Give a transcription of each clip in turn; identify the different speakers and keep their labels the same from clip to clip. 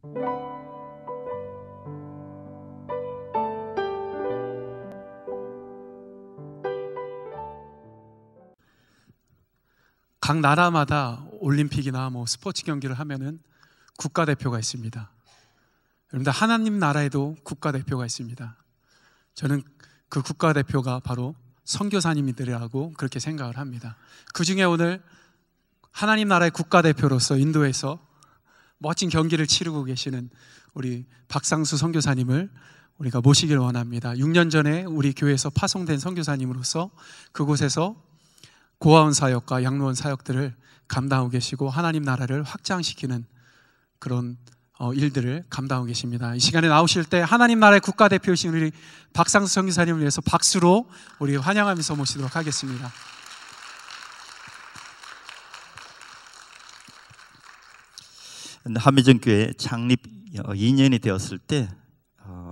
Speaker 1: 각 나라마다 올림픽이나 스포츠 경기를 하면은 국가대표가 있습니다. 여러분들, 하나님 나라에도 국가대표가 있습니다. 저는 그 국가대표가 바로 선교사님들이라고 그렇게 생각을 합니다. 그 중에 오늘 하나님 나라의 국가대표로서 인도에서 멋진 경기를 치르고 계시는 우리 박상수 선교사님을 우리가 모시기를 원합니다. 6년 전에 우리 교회에서 파송된 선교사님으로서 그곳에서 고아원 사역과 양로원 사역들을 감당하고 계시고 하나님 나라를 확장시키는 그런 일들을 감당하고 계십니다. 이 시간에 나오실 때 하나님 나라의 국가대표이신 우리 박상수 선교사님을 위해서 박수로 우리 환영하면서 모시도록 하겠습니다.
Speaker 2: 한미전교회 창립 2년이 되었을 때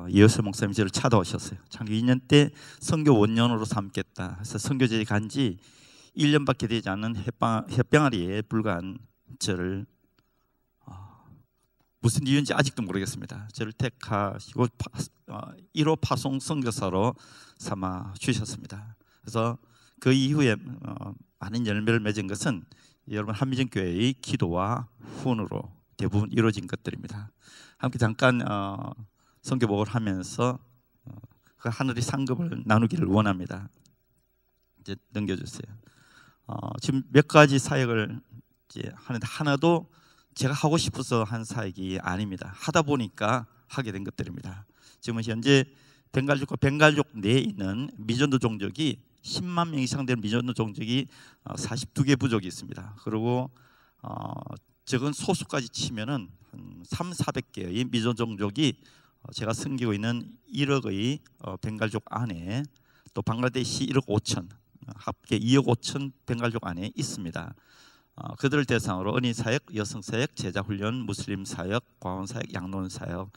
Speaker 2: 이효수 목사님이 저를 찾아오셨어요. 창립 2년 때 선교 원년으로 삼겠다 해서 선교제에 간지 1년밖에 되지 않은 햇병아리에 불과한 저를 무슨 이유인지 아직도 모르겠습니다. 저를 택하시고 1호 파송 선교사로 삼아 주셨습니다. 그래서 그 이후에 많은 열매를 맺은 것은 여러분 한미전교회의 기도와 후원으로 대부분 이루어진 것들입니다. 함께 잠깐 선교복을 하면서 그 하늘의 상급을 나누기를 원합니다. 이제 넘겨주세요. 지금 몇 가지 사역을 이제 하는데 하나도 제가 하고 싶어서 한 사역이 아닙니다. 하다 보니까 하게 된 것들입니다. 지금 현재 벵갈족과 벵갈족 내에 있는 미전도 종족이 10만 명 이상 되는 미전도 종족이 42개 부족이 있습니다. 그리고 적은 소수까지 치면은 한 3,400개의 미전 종족이 제가 섬기고 있는 1억의 벵갈족 안에 또 방글라데시 1억 5천 합계 2억 5천 벵갈족 안에 있습니다. 그들을 대상으로 어린이 사역, 여성 사역, 제자 훈련, 무슬림 사역, 과원 사역, 양로원 사역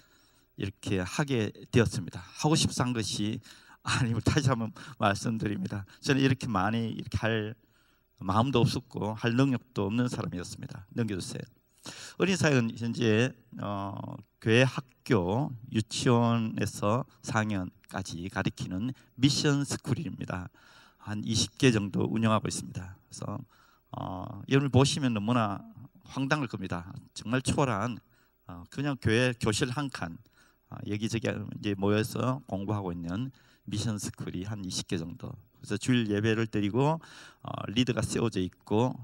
Speaker 2: 이렇게 하게 되었습니다. 하고 싶어서 한 것이 아님을 다시 한번 말씀드립니다. 저는 이렇게 많이 이렇게 할 마음도 없었고 할 능력도 없는 사람이었습니다. 넘겨주세요. 어린이 사역은 현재 교회 학교 유치원에서 4학년까지 가르치는 미션 스쿨입니다. 한 20개 정도 운영하고 있습니다. 그래서 여러분 보시면 너무나 황당할 겁니다. 정말 초월한 그냥 교회 교실 한 칸 여기저기 이제 모여서 공부하고 있는 미션 스쿨이 한 20개 정도. 그래서 주일 예배를 드리고 리드가 세워져 있고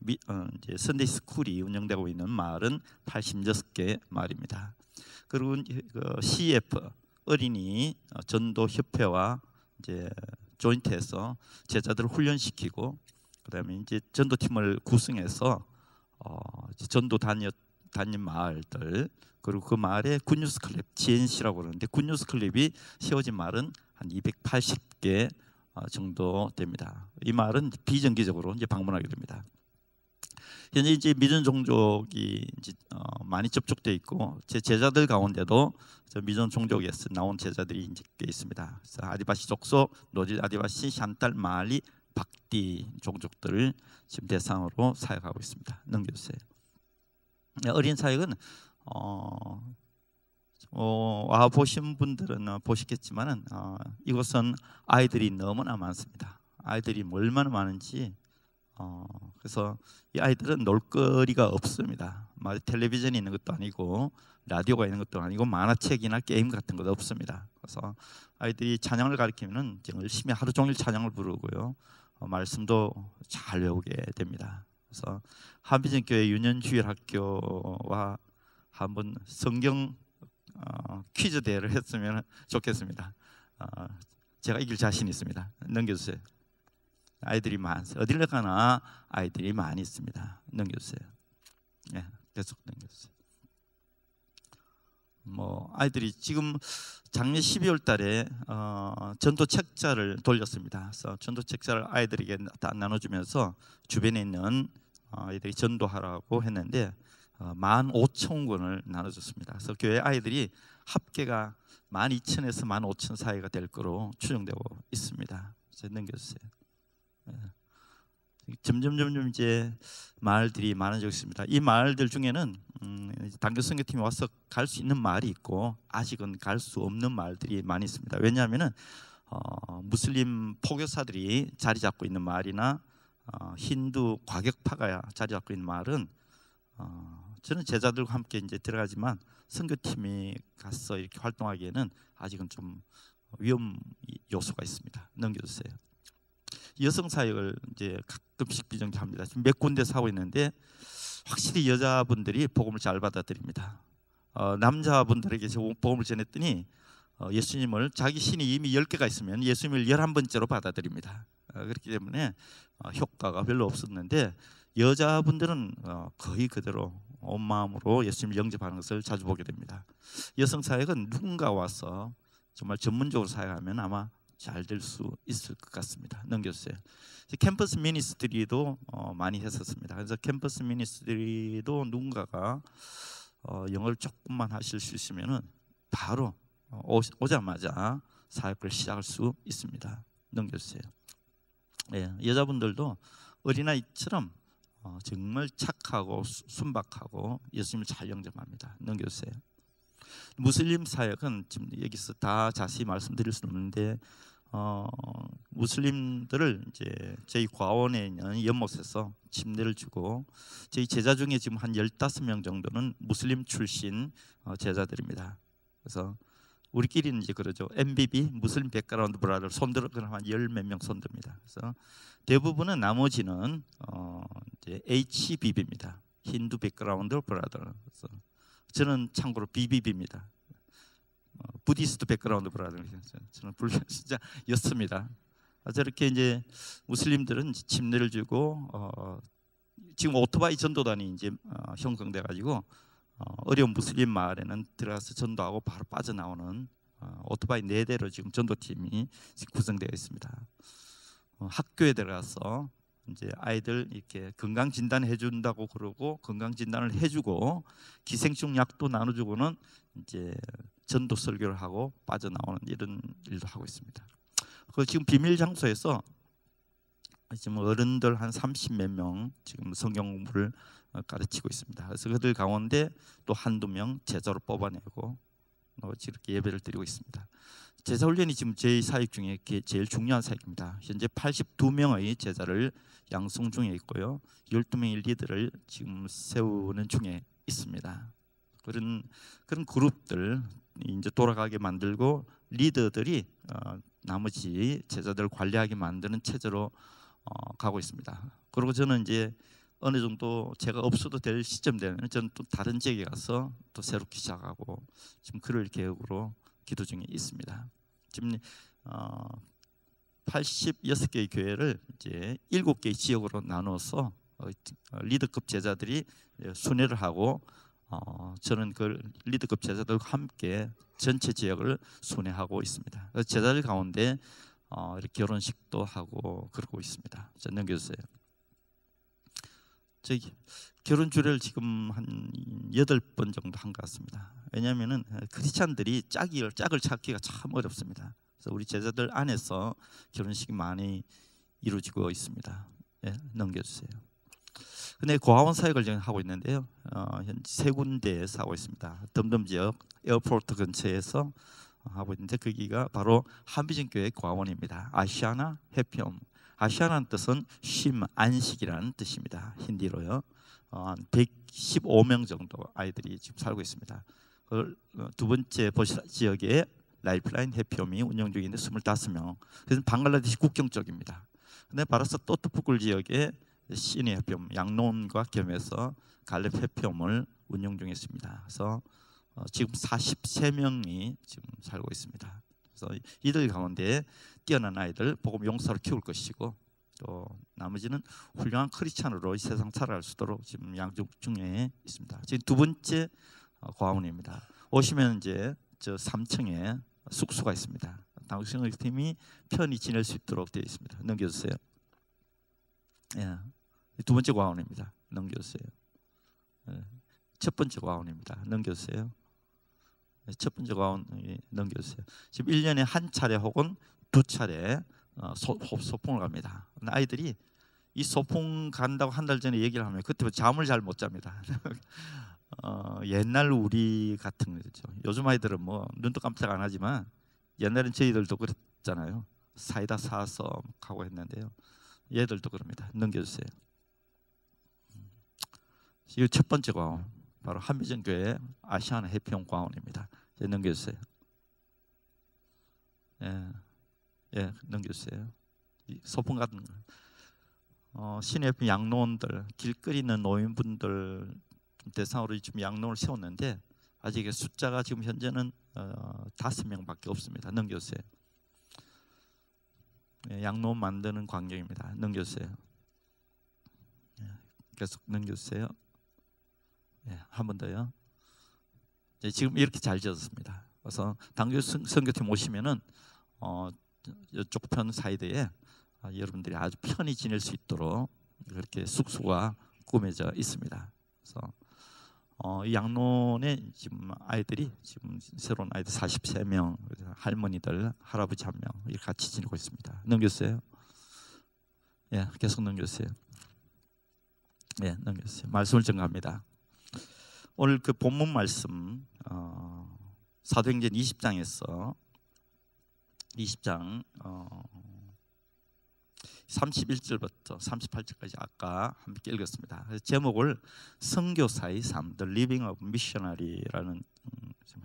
Speaker 2: 이제 선데이 스쿨이 운영되고 있는 마을은 86개 마을입니다. 그리고 그 CF 어린이 전도 협회와 이제 조인트해서 제자들을 훈련시키고 그다음에 이제 전도팀을 구성해서 전도 다닌 마을들 그리고 그 마을에 굿뉴스 클럽 GNC라고 그러는데 굿뉴스 클럽이 세워진 마을은 한 280개 정도 됩니다. 이 마을은 비정기적으로 이제 방문하게 됩니다. 현재 이제 미전 종족이 이제 많이 접촉되어 있고 제 제자들 가운데도 미전 종족에서 나온 제자들이 이제 꽤 있습니다. 그래서 아디바시 족속, 노질 아디바시, 샨탈, 마리, 박디 종족들을 지금 대상으로 사역하고 있습니다. 넘겨주세요. 어린 사역은 와 보신 분들은 보시겠지만은 이곳은 아이들이 너무나 많습니다. 아이들이 얼마나 많은지 그래서 이 아이들은 놀거리가 없습니다. 텔레비전이 있는 것도 아니고 라디오가 있는 것도 아니고 만화책이나 게임 같은 것도 없습니다. 그래서 아이들이 찬양을 가르치면은 열심히 하루 종일 찬양을 부르고요. 말씀도 잘 외우게 됩니다. 그래서 한비전교회 유년주일학교와 한번 성경 퀴즈 대회를 했으면 좋겠습니다. 제가 이길 자신 있습니다. 넘겨주세요. 아이들이 많습니다. 어딜 가나 아이들이 많이 있습니다. 넘겨주세요. 네, 계속 넘겨주세요. 아이들이 지금 작년 12월 달에 전도 책자를 돌렸습니다. 그래서 전도 책자를 아이들에게 다 나눠주면서 주변에 있는 아이들이 전도하라고 했는데 15,000권을 나눠줬습니다. 그래서 교회 아이들이 합계가 12,000에서 15,000 사이가 될 거로 추정되고 있습니다. 그래서 넘겨주세요. 점점 이제 마을들이 많아지고 있습니다. 이 마을들 중에는 단교 선교팀이 와서 갈 수 있는 마을이 있고 아직은 갈 수 없는 마을들이 많이 있습니다. 왜냐하면은 무슬림 포교사들이 자리 잡고 있는 마을이나 힌두 과격파가 자리 잡고 있는 마을은 저는 제자들과 함께 이제 들어가지만 선교팀이 가서 이렇게 활동하기에는 아직은 좀 위험 요소가 있습니다. 넘겨주세요. 여성 사역을 이제 가끔씩 비정규합니다. 지금 몇 군데서 하고 있는데 확실히 여자분들이 복음을 잘 받아들입니다. 남자분들에게 복음을 전했더니 예수님을 자기 신이 이미 10개가 있으면 예수님을 11번째로 받아들입니다. 그렇기 때문에 효과가 별로 없었는데 여자분들은 거의 그대로 온 마음으로 예수님을 영접하는 것을 자주 보게 됩니다. 여성 사역은 누군가 와서 정말 전문적으로 사역하면 아마 잘 될 수 있을 것 같습니다. 넘겨주세요. 캠퍼스 미니스트리도 많이 했었습니다. 그래서 캠퍼스 미니스트리도 누군가가 영어를 조금만 하실 수 있으면은 바로 오자마자 사역을 시작할 수 있습니다. 넘겨주세요. 예, 여자분들도 어린아이처럼 정말 착하고 순박하고 예수님을 잘 영접합니다. 넘겨주세요. 무슬림 사역은 지금 여기서 다 자세히 말씀드릴 수는 없는데 무슬림들을 이제 저희 과원에 있는 연못에서 침례를 주고 저희 제자 중에 지금 한 15명 정도는 무슬림 출신 제자들입니다. 그래서 우리끼리는 이제 그러죠. MBB 무슬림 백그라운드 브라더 손들어 그럼 한 10몇 명 손듭니다. 그래서 대부분은 나머지는 이제 HBB입니다. 힌두 백그라운드 브라더. 그래서 저는 참고로 BBB입니다. 부디스트 백그라운드 브라더. 저는 진짜 였습니다. 저렇게 이제 무슬림들은 침례를 주고 지금 오토바이 전도단이 이제 형성돼 가지고 어려운 무슬림 마을에는 들어가서 전도하고 바로 빠져나오는 오토바이 4대로 지금 전도팀이 구성되어 있습니다. 학교에 들어가서 이제 아이들 이렇게 건강 진단해 준다고 그러고 건강 진단을 해주고 기생충 약도 나눠주고는 이제 전도 설교를 하고 빠져나오는 이런 일도 하고 있습니다. 그 지금 비밀 장소에서 지금 어른들 한 30몇 명 지금 성경 공부를 가르치고 있습니다. 그래서 그들 가운데 또 한두 명 제자로 뽑아내고 이렇게 예배를 드리고 있습니다. 제자 훈련이 지금 제 사역 중에 제일 중요한 사역입니다. 현재 82명의 제자를 양성 중에 있고요, 12명의 리더를 지금 세우는 중에 있습니다. 그런 그룹들 이제 돌아가게 만들고 리더들이 나머지 제자들을 관리하게 만드는 체제로 가고 있습니다. 그리고 저는 이제 어느 정도 제가 없어도 될 시점 되면 저는 또 다른 지역에 가서 또 새롭게 시작하고 지금 그럴 계획으로 기도 중에 있습니다. 지금 86개의 교회를 이제 7개의 지역으로 나눠서 리더급 제자들이 순회를 하고 저는 그 리더급 제자들과 함께 전체 지역을 순회하고 있습니다. 제자들 가운데 이렇게 결혼식도 하고 그러고 있습니다. 자, 넘겨주세요. 저기 결혼 주례를 지금 한 8번 정도 한 것 같습니다. 왜냐하면은 크리스찬들이 짝을 찾기가 참 어렵습니다. 그래서 우리 제자들 안에서 결혼식이 많이 이루어지고 있습니다. 예, 넘겨주세요. 근데 고아원 사역을 지금 하고 있는데요, 현재 3군데에서 하고 있습니다. 덤덤 지역 에어포트 근처에서 하고 있는데 거기가 바로 한비전교회 고아원입니다. 아시아나 해피홈. 아시아나는 뜻은 쉼, 안식이라는 뜻입니다. 힌디로요. 115명 정도 아이들이 지금 살고 있습니다. 두 번째 버시라 지역에 라이프라인 해피홈이 운영 중인데 25명. 그래서 방글라데시 국경 쪽입니다. 근데 바라사 또트푸쿨 지역에 시니 해피홈, 양론과 겸해서 갈렙 해피홈을 운영 중에 있습니다. 그래서 지금 43명이 지금 살고 있습니다. 그래서 이들 가운데 뛰어난 아이들 복음 용사로 키울 것이고 또 나머지는 훌륭한 크리스찬으로 이 세상 살아갈 수 있도록 지금 양육 중에 있습니다. 지금 두 번째 고아원입니다. 오시면 이제 저 3층에 숙소가 있습니다. 당신팀이 편히 지낼 수 있도록 되어 있습니다. 넘겨주세요. 예, 두 번째 고아원입니다. 넘겨주세요. 예, 첫 번째 고아원입니다. 넘겨주세요. 첫 번째 고아원 넘겨주세요. 지금 1년에 한 차례 혹은 2차례 소풍을 갑니다. 아이들이 이 소풍 간다고 한 달 전에 얘기를 하면 그때 잠을 잘 못 잡니다. 옛날 우리 같은 거죠. 요즘 아이들은 뭐 눈도 깜짝 안 하지만 옛날엔 저희들도 그랬잖아요. 사이다 사서 가고 했는데요. 얘들도 그럽니다. 넘겨주세요. 이 첫 번째 과원 바로 한미전교회 아시아나 해피홈 과원입니다. 넘겨주세요. 예, 넘겨주세요. 소풍 같은 거. 시내 옆에 양로원들, 길거리 있는 노인분들 대상으로 지금 양로원을 세웠는데 아직 숫자가 지금 현재는 5명밖에 없습니다. 넘겨주세요. 양로원 만드는 광경입니다. 넘겨주세요. 계속 넘겨주세요. 한 번 더요. 지금 이렇게 잘 지었습니다. 그래서 당교 선교팀 오시면은 이쪽 편 사이드에 여러분들이 아주 편히 지낼 수 있도록 그렇게 숙소가 꾸며져 있습니다. 그래서 이 양로원에 지금 아이들이 지금 새로운 아이들 43명, 할머니들, 할아버지 1명 이렇게 같이 지내고 있습니다. 넘겼어요? 예, 계속 넘겼어요. 예, 넘겼어요. 말씀을 전가합니다. 오늘 그 본문 말씀 사도행전 20장에서 20장 31절부터 38절까지 아까 함께 읽었습니다. 그래서 제목을 선교사의 삶, The Living of Missionary라는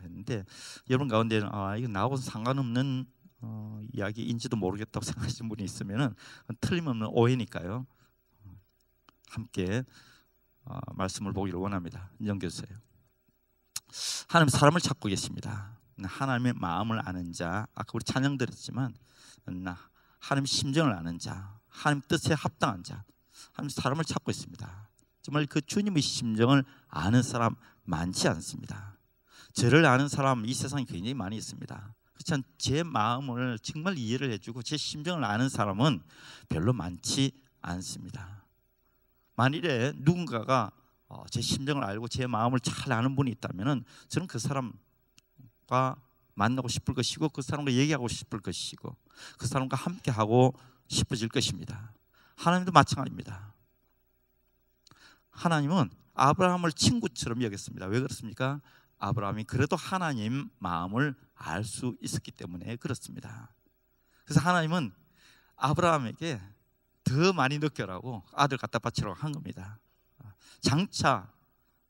Speaker 2: 했는데 여러분 가운데는 이거 나하고 상관없는 이야기인지도 모르겠다고 생각하시는 분이 있으면은 틀림없는 오해니까요. 함께 말씀을 보기를 원합니다. 넘겨주세요. 하나님 사람을 찾고 계십니다. 하나님의 마음을 아는 자, 아까 우리 찬양 드렸지만 하나님 심정을 아는 자, 하나님 뜻에 합당한 자, 하나님 사람을 찾고 있습니다. 정말 그 주님의 심정을 아는 사람 많지 않습니다. 저를 아는 사람 이 세상에 굉장히 많이 있습니다. 그렇지만 제 마음을 정말 이해를 해주고 제 심정을 아는 사람은 별로 많지 않습니다. 만일에 누군가가 제 심정을 알고 제 마음을 잘 아는 분이 있다면 저는 그 사람과 만나고 싶을 것이고 그 사람과 얘기하고 싶을 것이고 그 사람과 함께하고 싶어질 것입니다. 하나님도 마찬가지입니다. 하나님은 아브라함을 친구처럼 여겼습니다. 왜 그렇습니까? 아브라함이 그래도 하나님 마음을 알 수 있었기 때문에 그렇습니다. 그래서 하나님은 아브라함에게 더 많이 느껴라고 아들 갖다 바치라고 한 겁니다. 장차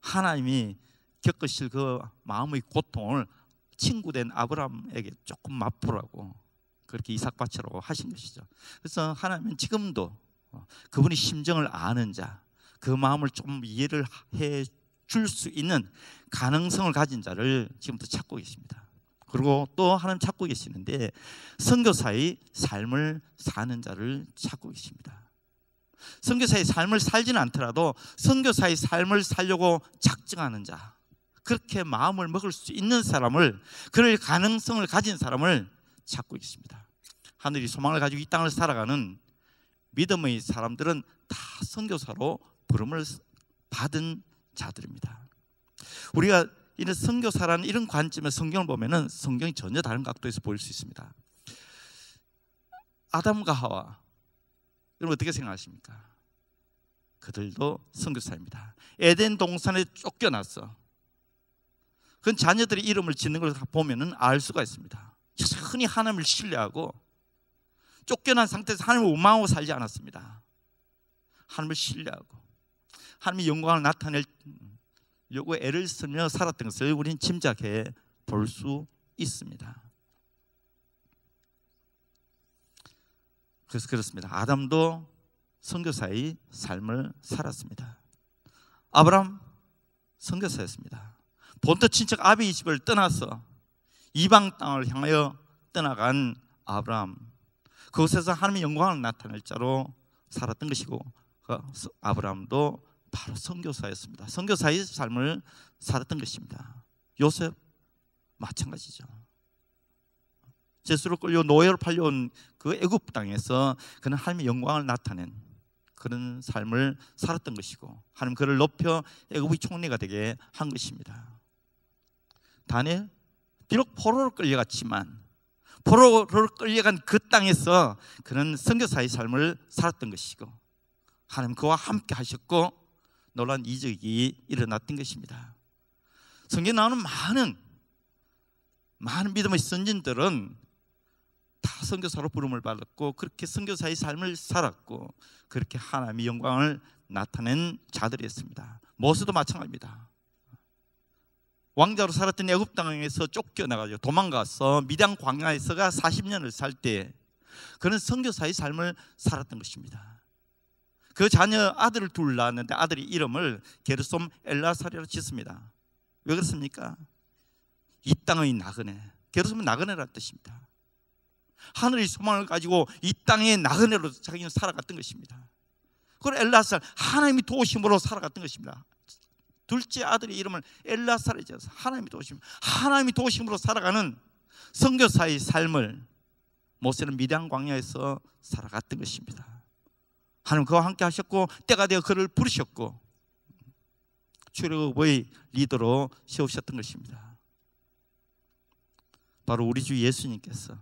Speaker 2: 하나님이 겪으실 그 마음의 고통을 친구된 아브라함에게 조금 맛보라고 그렇게 이삭 바치라고 하신 것이죠. 그래서 하나님은 지금도 그분의 심정을 아는 자, 그 마음을 좀 이해를 해 줄 수 있는 가능성을 가진 자를 지금도 찾고 계십니다. 그리고 또 하나님 찾고 계시는데 선교사의 삶을 사는 자를 찾고 계십니다. 선교사의 삶을 살지는 않더라도 선교사의 삶을 살려고 작정하는 자, 그렇게 마음을 먹을 수 있는 사람을, 그럴 가능성을 가진 사람을 찾고 있습니다. 하늘이 소망을 가지고 이 땅을 살아가는 믿음의 사람들은 다 선교사로 부름을 받은 자들입니다. 우리가 이런 선교사라는 이런 관점의 성경을 보면은 성경이 전혀 다른 각도에서 보일 수 있습니다. 아담과 하와, 여러분 어떻게 생각하십니까? 그들도 선교사입니다. 에덴 동산에 쫓겨났어. 그건 자녀들의 이름을 짓는 걸 보면은 알 수가 있습니다. 흔히 하나님을 신뢰하고 쫓겨난 상태에서 하나님을 원망하고 살지 않았습니다. 하나님을 신뢰하고 하나님의 영광을 나타내려고 애를 쓰며 살았던 것을 우리는 짐작해 볼 수 있습니다. 그래서 그렇습니다. 아담도 선교사의 삶을 살았습니다. 아브라함 선교사였습니다. 본토 친척 아비의 집을 떠나서 이방 땅을 향하여 떠나간 아브라함, 그곳에서 하나님의 영광을 나타낼 자로 살았던 것이고 아브라함도 바로 선교사였습니다. 선교사의 삶을 살았던 것입니다. 요셉 마찬가지죠. 제수로 끌려 노예로 팔려온 그 애굽 땅에서 그는 하나님의 영광을 나타낸 그런 삶을 살았던 것이고 하나님 그를 높여 애굽의 총리가 되게 한 것입니다. 다니엘 비록 포로로 끌려갔지만 포로로 끌려간 그 땅에서 그는 선교사의 삶을 살았던 것이고 하나님 그와 함께 하셨고 놀라운 이적이 일어났던 것입니다. 성경에 나오는 많은 믿음의 선진들은 다 선교사로 부름을 받았고 그렇게 선교사의 삶을 살았고 그렇게 하나님의 영광을 나타낸 자들이었습니다. 모세도 마찬가지입니다. 왕자로 살았던 애굽 땅에서 쫓겨나가지고 도망가서 미디안 광야에서가 40년을 살 때 그는 선교사의 삶을 살았던 것입니다. 그 자녀 아들을 둘 낳았는데 아들의 이름을 게르솜 엘라사리로 짓습니다. 왜 그렇습니까? 이 땅의 나그네, 게르솜은 나그네라는 뜻입니다. 하늘의 소망을 가지고 이 땅의 나그네로 자기는 살아갔던 것입니다. 그리고 엘라살, 하나님이 도우심으로 살아갔던 것입니다. 둘째 아들의 이름을 엘라살에 지어서 하나님이 도우심으로 살아가는 선교사의 삶을 모세는 미디안 광야에서 살아갔던 것입니다. 하나님 그와 함께 하셨고 때가 되어 그를 부르셨고 출애굽의 리더로 세우셨던 것입니다. 바로 우리 주 예수님께서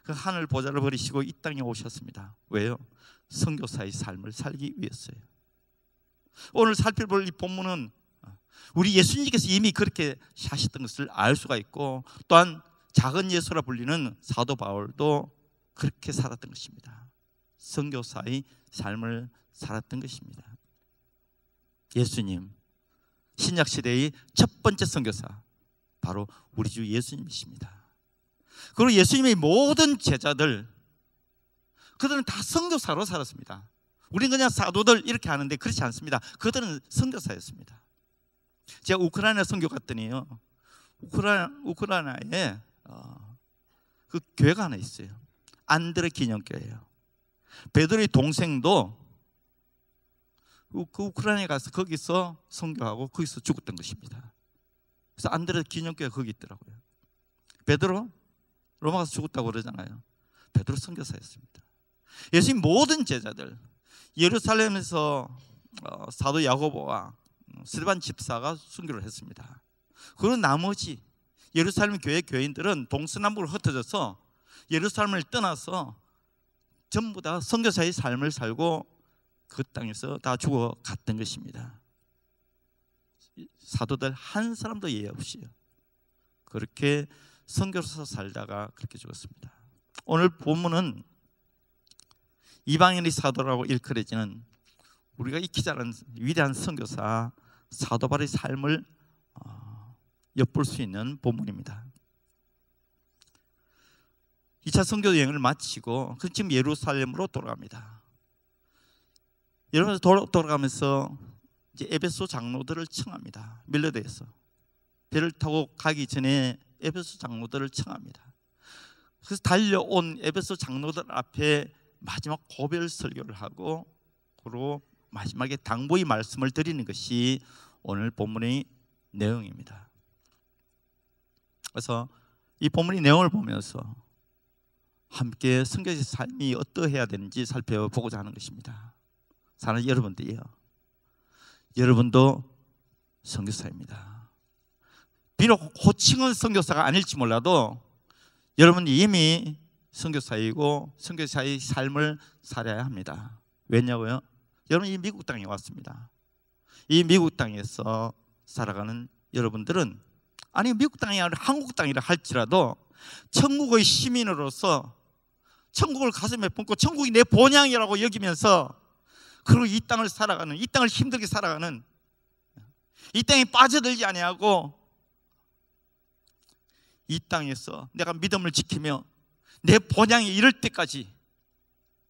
Speaker 2: 그 하늘 보좌를 버리시고 이 땅에 오셨습니다. 왜요? 선교사의 삶을 살기 위해서요. 오늘 살펴볼 이 본문은 우리 예수님께서 이미 그렇게 하셨던 것을 알 수가 있고 또한 작은 예수라 불리는 사도 바울도 그렇게 살았던 것입니다. 선교사의 삶을 살았던 것입니다. 예수님, 신약시대의 첫 번째 선교사 바로 우리 주 예수님이십니다. 그리고 예수님의 모든 제자들 그들은 다 선교사로 살았습니다. 우리는 그냥 사도들 이렇게 하는데 그렇지 않습니다. 그들은 선교사였습니다. 제가 우크라이나 선교 갔더니요, 우크라이나에 그 교회가 하나 있어요. 안드레 기념교회예요. 베드로의 동생도 그 우크라이나에 가서 거기서 선교하고 거기서 죽었던 것입니다. 그래서 안드레 기념교회가 거기 있더라고요. 베드로 로마 가서 죽었다고 그러잖아요. 베드로 선교사였습니다. 예수님 모든 제자들 예루살렘에서 사도 야고보와 스데반 집사가 순교를 했습니다. 그리고 나머지 예루살렘 교회 교인들은 동서남북으로 흩어져서 예루살렘을 떠나서 전부 다 선교사의 삶을 살고 그 땅에서 다 죽어갔던 것입니다. 사도들 한 사람도 예외 없이요 그렇게 선교사로 살다가 그렇게 죽었습니다. 오늘 본문은 이방인의 사도라고 일컬어지는 우리가 익히 잘 아는 위대한 선교사 사도 바울의 삶을 엿볼 수 있는 본문입니다. 2차 선교 여행을 마치고 지금 예루살렘으로 돌아갑니다. 여러분 돌아가면서 이제 에베소 장로들을 청합니다. 밀레드에서 배를 타고 가기 전에 에베소 장로들을 청합니다. 그래서 달려온 에베소 장로들 앞에 마지막 고별 설교를 하고 그리고 마지막에 당부의 말씀을 드리는 것이 오늘 본문의 내용입니다. 그래서 이 본문의 내용을 보면서 함께 선교사의 삶이 어떠해야 되는지 살펴보고자 하는 것입니다. 사는 여러분들이요, 여러분도 선교사입니다. 비록 호칭은 선교사가 아닐지 몰라도 여러분 이미 선교사이고 선교사의 삶을 살아야 합니다. 왜냐고요? 여러분 이 미국 땅에 왔습니다. 이 미국 땅에서 살아가는 여러분들은 아니 미국 땅이 아니라 한국 땅이라 할지라도 천국의 시민으로서 천국을 가슴에 품고 천국이 내 본향이라고 여기면서 그리고 이 땅을 살아가는, 이 땅을 힘들게 살아가는, 이 땅에 빠져들지 아니하고 이 땅에서 내가 믿음을 지키며 내 본향에 이를 때까지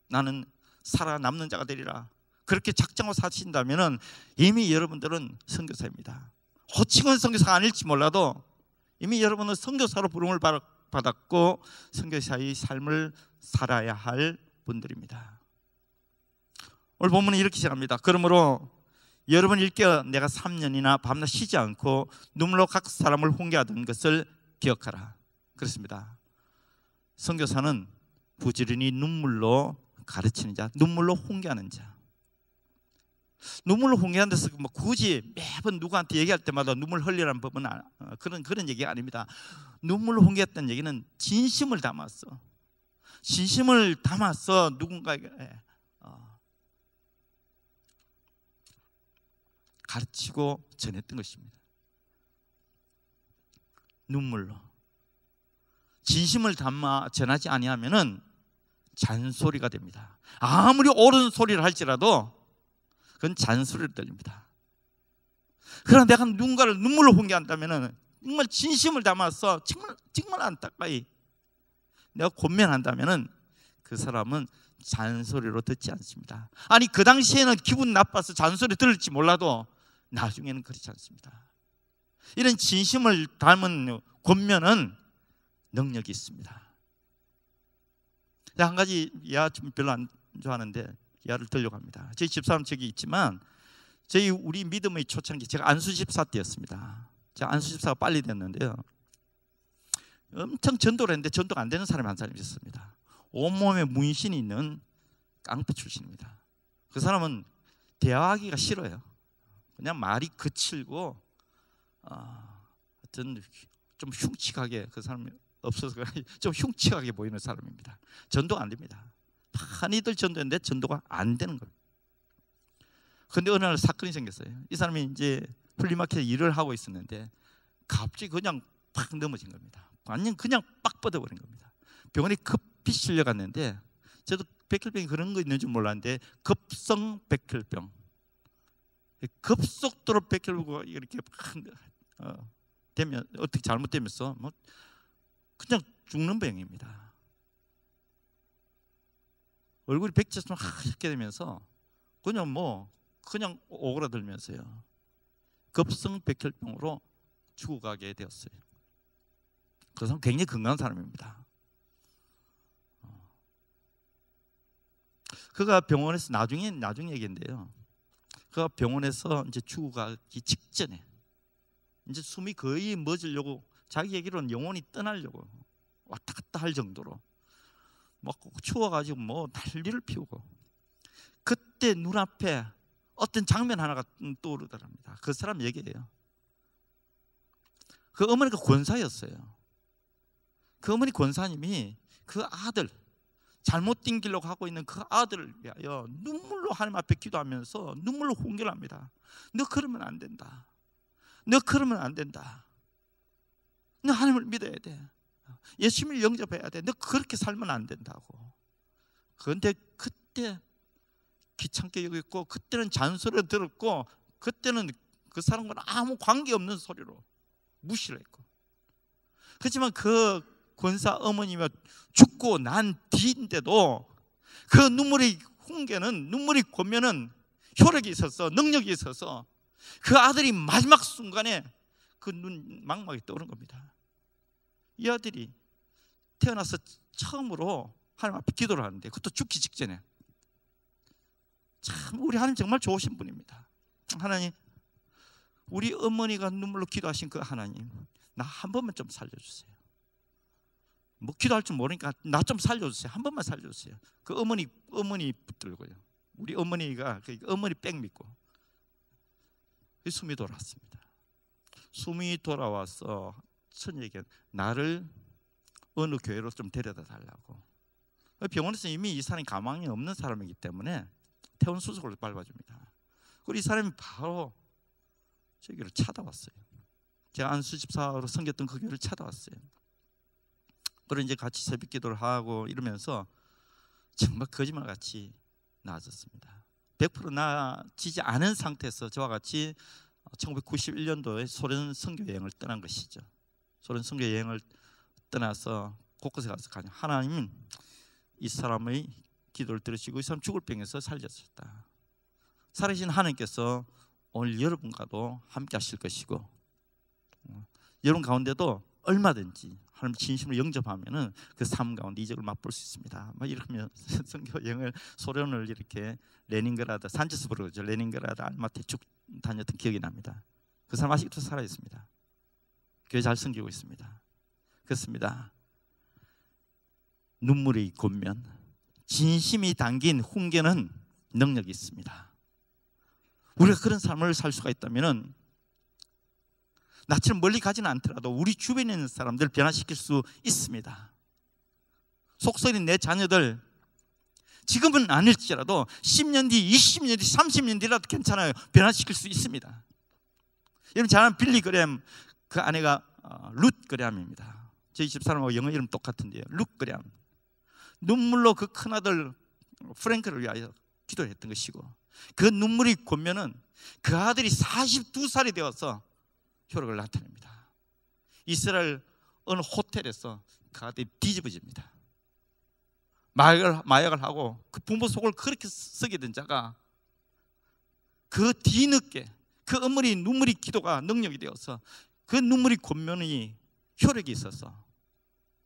Speaker 2: 나는 살아남는 자가 되리라, 그렇게 작정하고 사신다면 이미 여러분들은 선교사입니다. 호칭은 선교사가 아닐지 몰라도 이미 여러분은 선교사로 부름을 받았고 선교사의 삶을 살아야 할 분들입니다. 오늘 본문은 이렇게 시작합니다. 그러므로 여러분 일깨어 내가 3년이나 밤낮 쉬지 않고 눈물로 각 사람을 훈계하던 것을 기억하라. 그렇습니다. 선교사는 부지런히 눈물로 가르치는 자, 눈물로 훈계하는 자. 눈물로 훈계하는 데서 뭐 굳이 매번 누구한테 얘기할 때마다 눈물 흘리라는 법은 그런 얘기가 아닙니다. 눈물로 훈계했다는 얘기는 진심을 담았어. 진심을 담아서 누군가에게 가르치고 전했던 것입니다. 눈물로 진심을 담아 전하지 아니하면은 잔소리가 됩니다. 아무리 옳은 소리를 할지라도 그건 잔소리를 들립니다. 그러나 내가 누군가를 눈물로 훈계한다면은 정말 진심을 담아서 정말 안타까이 내가 권면한다면은 그 사람은 잔소리로 듣지 않습니다. 아니 그 당시에는 기분 나빠서 잔소리 들을지 몰라도 나중에는 그렇지 않습니다. 이런 진심을 담은 권면은 능력이 있습니다. 한 가지 이야 좀 별로 안 좋아하는데 이야를 들려고 합니다. 저희 집사람 저기 있지만 우리 믿음의 초창기 제가 안수 집사 때였습니다. 제가 안수 집사가 빨리 됐는데요, 엄청 전도를 했는데 전도가 안 되는 사람이 한 사람이 있었습니다. 온몸에 문신이 있는 깡패 출신입니다. 그 사람은 대화하기가 싫어요. 그냥 말이 거칠고 하여튼 좀 흉측하게, 그 사람이 없어서 좀 흉측하게 보이는 사람입니다. 전도가 안 됩니다. 많이들 전도했는데 전도가 안 되는 거예요. 그런데 어느 날 사건이 생겼어요. 이 사람이 이제 플리마켓에 일을 하고 있었는데 갑자기 그냥 팍 넘어진 겁니다. 완전 그냥 빡 뻗어버린 겁니다. 병원에 급히 실려갔는데 저도 백혈병이 그런 거 있는 줄 몰랐는데 급성 백혈병, 급속도로 백혈병이 이렇게 되면 어떻게 잘못되면서 뭐 그냥 죽는 병입니다. 얼굴이 백지처럼 하얗게 되면서 그냥 오그라들면서요, 급성 백혈병으로 죽어가게 되었어요. 그 사람 굉장히 건강한 사람입니다. 그가 병원에서 나중에 얘기인데요, 그가 병원에서 이제 죽어가기 직전에 이제 숨이 거의 멎으려고, 자기 얘기로는 영혼이 떠나려고 왔다 갔다 할 정도로 막 추워가지고 난리를 피우고, 그때 눈앞에 어떤 장면 하나가 떠오르더랍니다. 그 사람 얘기예요. 그 어머니가 권사였어요. 그 어머니 권사님이 그 아들, 잘못된 길로 가고 있는 그 아들을 위하여 눈물로 하나님 앞에 기도하면서 눈물로 훈계를 합니다. 너 그러면 안 된다. 너 그러면 안 된다. 너 하나님을 믿어야 돼. 예수님을 영접해야 돼. 너 그렇게 살면 안 된다고. 그런데 그때 귀찮게 여겼고, 그때는 잔소리를 들었고, 그때는 그 사람과는 아무 관계없는 소리로 무시를 했고, 그렇지만 그 권사 어머니가 죽고 난 뒤인데도 그 눈물의 훈계는, 눈물의 권면은 효력이 있어서, 능력이 있어서 그 아들이 마지막 순간에 그 눈 망막이 떠오른 겁니다. 이 아들이 태어나서 처음으로 하나님 앞에 기도를 하는데, 그것도 죽기 직전에. 참 우리 하나님 정말 좋으신 분입니다. 하나님, 우리 어머니가 눈물로 기도하신 그 하나님, 나 한 번만 좀 살려주세요. 뭐 기도할 줄 모르니까 나 좀 살려주세요. 한 번만 살려주세요. 그 어머니 붙들고요, 우리 어머니가 그 어머니 백 믿고 숨이 돌아왔습니다. 숨이 돌아와서 천에게 나를 어느 교회로 좀 데려다 달라고. 병원에서 이미 이 사람이 가망이 없는 사람이기 때문에 퇴원 수속을 밟아줍니다. 그리고 이 사람이 바로 저기를 찾아왔어요. 제가 안수집사로 섬겼던 그 교회를 찾아왔어요. 그리고 이제 같이 새벽 기도를 하고 이러면서 정말 거짓말같이 나아졌습니다. 100% 나아지지 않은 상태에서 저와 같이 1991년도에 소련 선교 여행을 떠난 것이죠. 소련 선교 여행을 떠나서 곳곳에 가서 하나님은 이 사람의 기도를 들으시고 이 사람 죽을 병에서 살렸었다. 살아계신 하나님께서 오늘 여러분과도 함께 하실 것이고, 여러분 가운데도 얼마든지 하나님 진심으로 영접하면은 그 삶 가운데 이적을 맛볼 수 있습니다. 막 이러면 선교 여행을 소련을 이렇게 레닌그라드, 산체스부르크죠, 레닌그라드, 알마티 쭉 다녔던 기억이 납니다. 그 사람 아직도 살아 있습니다. 교회 잘 섬기고 있습니다. 그렇습니다. 눈물의 권면, 진심이 담긴 훈계는 능력이 있습니다. 우리가 그런 삶을 살 수가 있다면은 나처럼 멀리 가지는 않더라도 우리 주변에 있는 사람들을 변화시킬 수 있습니다. 속설인 내 자녀들, 지금은 아닐지라도 10년 뒤, 20년 뒤, 30년 뒤라도 괜찮아요. 변화시킬 수 있습니다. 여러분 잘 아는 빌리 그램, 그 아내가 룻 그램입니다. 저희 집사람하고 영어 이름 똑같은데요. 룻 그램. 눈물로 그 큰아들 프랭크를 위하여 기도했던 것이고, 그 눈물이 곧면은 그 아들이 42살이 되어서 효력을 나타냅니다. 이스라엘 어느 호텔에서 그 아들이 뒤집어집니다. 마약을 하고 그 부모 속을 그렇게 썩게 된 자가 그 뒤늦게 그 눈물이 기도가 능력이 되어서 그 눈물이 권면이 효력이 있어서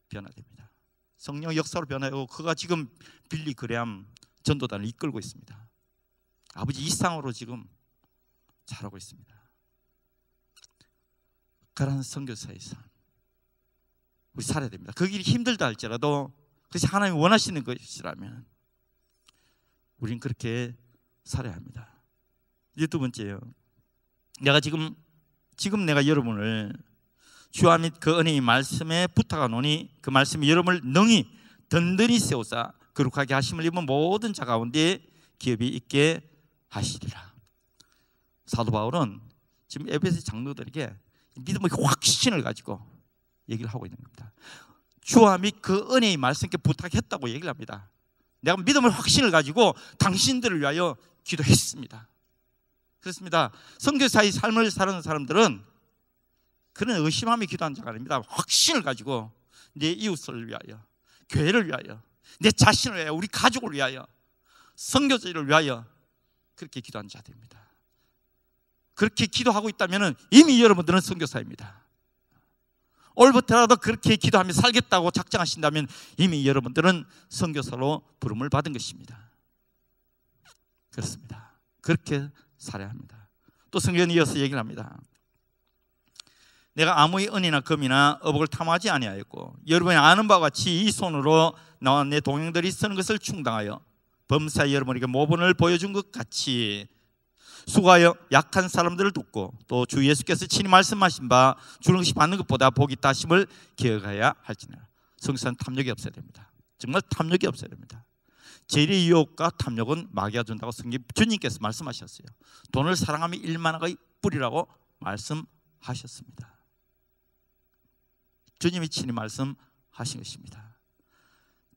Speaker 2: 변화됩니다. 성령 역사로 변화하고 그가 지금 빌리 그레암 전도단을 이끌고 있습니다. 아버지 이상으로 지금 잘하고 있습니다. 그런 선교사의 삶 우리 살아야 됩니다. 그 길이 힘들다 할지라도 그것이 하나님이 원하시는 것이라면 우린 그렇게 살아야 합니다. 이제 두 번째요. 내가 지금 내가 여러분을 주와 및 그 은혜의 말씀에 부탁하노니 그 말씀이 여러분을 능히 든든히 세우사 거룩하게 하심을 입은 모든 자 가운데 기업이 있게 하시리라. 사도 바울은 지금 에베소 장로들에게 믿음의 확신을 가지고 얘기를 하고 있는 겁니다. 주와 및 그 은혜의 말씀께 부탁했다고 얘기를 합니다. 내가 믿음의 확신을 가지고 당신들을 위하여 기도했습니다. 그렇습니다. 선교사의 삶을 사는 사람들은 그런 의심하며 기도한 자가 아닙니다. 확신을 가지고 내 이웃을 위하여, 교회를 위하여, 내 자신을 위하여, 우리 가족을 위하여, 선교지를 위하여 그렇게 기도한 자들입니다. 그렇게 기도하고 있다면 이미 여러분들은 선교사입니다. 올부터라도 그렇게 기도하며 살겠다고 작정하신다면 이미 여러분들은 선교사로 부름을 받은 것입니다. 그렇습니다. 그렇게 살아야 합니다. 또 성경은 이어서 얘기를 합니다. 내가 아무의 은이나 금이나 어복을 탐하지 아니하였고 여러분이 아는 바와 같이 이 손으로 나와 내 동행들이 쓰는 것을 충당하여 범사에 여러분에게 모본을 보여준 것 같이 수고하여 약한 사람들을 돕고 또 주 예수께서 친히 말씀하신 바 주는 것이 받는 것보다 복이 있다 하심을 기억해야 할지니라. 성수는 탐욕이 없어야 됩니다. 정말 탐욕이 없어야 됩니다. 재리 유혹과 탐욕은 마귀가 준다고 주님께서 말씀하셨어요. 돈을 사랑하며 일만하의 뿌리라고 말씀하셨습니다. 주님이 친히 말씀하신 것입니다.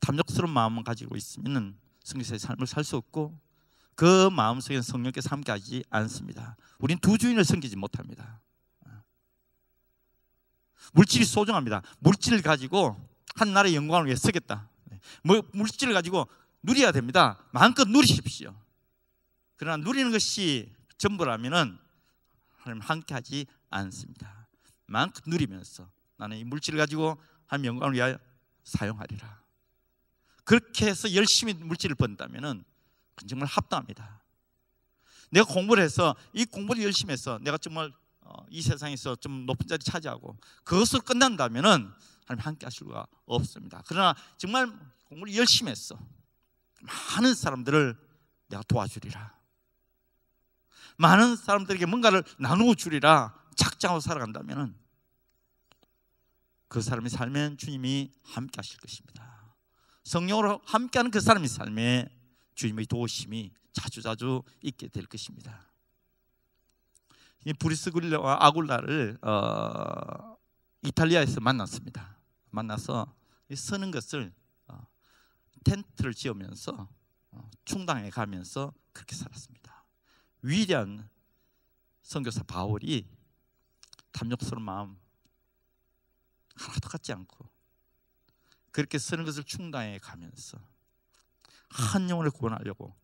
Speaker 2: 탐욕스러운 마음을 가지고 있으면 성교사의 삶을 살 수 없고 그 마음속에 성령께서 함께하지 않습니다. 우린 두 주인을 섬기지 못합니다. 물질이 소중합니다. 물질을 가지고 한 나라의 영광을 위해 쓰겠다. 물질을 가지고 누려야 됩니다. 마음껏 누리십시오. 그러나 누리는 것이 전부라면 하나님 함께하지 않습니다. 마음껏 누리면서 나는 이 물질을 가지고 하나님 영광을 위하여 사용하리라. 그렇게 해서 열심히 물질을 번다면 정말 합당합니다. 내가 공부를 해서 이 공부를 열심히 해서 내가 정말 이 세상에서 좀 높은 자리 차지하고 그것으로 끝난다면 하나님 함께 하실 수가 없습니다. 그러나 정말 공부를 열심히 했어. 많은 사람들을 내가 도와주리라. 많은 사람들에게 뭔가를 나누어 주리라 작정하고 살아간다면 그 사람의 삶에 주님이 함께 하실 것입니다. 성령으로 함께하는 그 사람의 삶에 주님의 도우심이 자주자주 있게 될 것입니다. 브리스길라와 아굴라를 이탈리아에서 만났습니다. 만나서 쓰는 것을 텐트를 지으면서 충당해 가면서 그렇게 살았습니다. 위대한 선교사 바울이 탐욕스러운 마음 하나도 갖지 않고 그렇게 쓰는 것을 충당해 가면서 한 영혼을 구원하려고